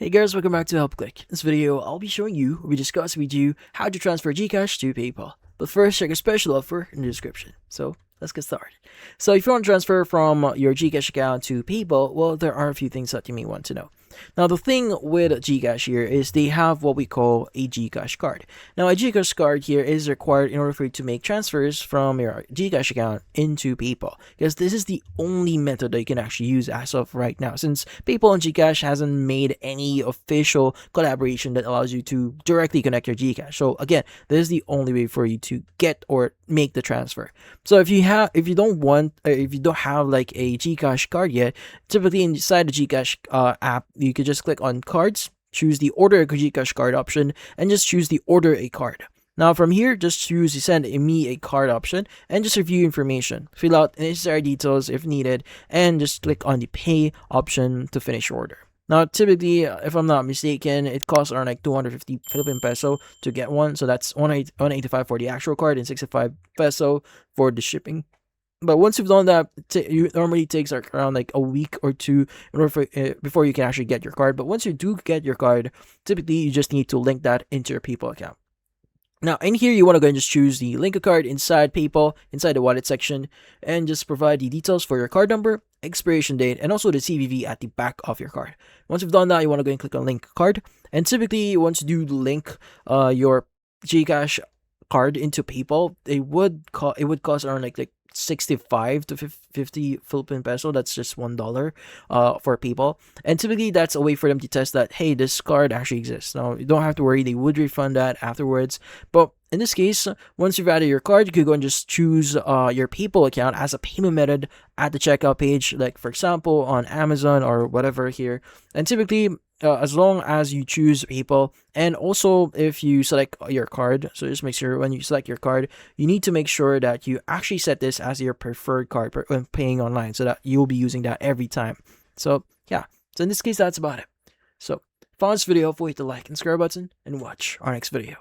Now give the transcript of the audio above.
Hey guys, welcome back to Help Click. In this video, I'll be showing you, or we discuss with you, how to transfer GCash to PayPal. But first, check a special offer in the description. So, let's get started. So, if you want to transfer from your GCash account to PayPal, well, there are a few things that you may want to know. Now, the thing with GCash here is they have what we call a GCash card. Now, a GCash card here is required in order for you to make transfers from your GCash account into PayPal, because this is the only method that you can actually use as of right now, since PayPal and GCash hasn't made any official collaboration that allows you to directly connect your GCash. So again, this is the only way for you to get or make the transfer. So if you don't have like a GCash card yet, typically inside the GCash app, you could just click on cards, choose the order a GCash card option, and just choose the order a card. Now from here, just choose the send me a card option and just review information. Fill out necessary details if needed, and just click on the pay option to finish your order. Now, typically, if I'm not mistaken, it costs around like 250 Philippine peso to get one. So that's 185 for the actual card and 65 peso for the shipping. But once you've done that, it normally takes around like a week or two in order for, before you can actually get your card. But once you do get your card, typically you just need to link that into your PayPal account. Now, in here, you want to go and just choose the link a card inside PayPal, inside the wallet section, and just provide the details for your card number, expiration date, and also the CVV at the back of your card. Once you've done that, you want to go and click on link card. And typically, once you do link your GCash card into PayPal, it would cost around like 65 to 50 Philippine peso. That's just $1 for PayPal, and typically that's a way for them to test that, hey, this card actually exists. Now you don't have to worry, they would refund that afterwards. But in this case, once you've added your card, you could go and just choose your PayPal account as a payment method at the checkout page, like for example on Amazon or whatever here. And typically, as long as you choose PayPal, and also if you select your card, so just make sure when you select your card, you need to make sure that you actually set this as your preferred card when paying online, so that you'll be using that every time. So yeah, so in this case, that's about it. So if you found this video helpful, hit the like and subscribe button and watch our next video.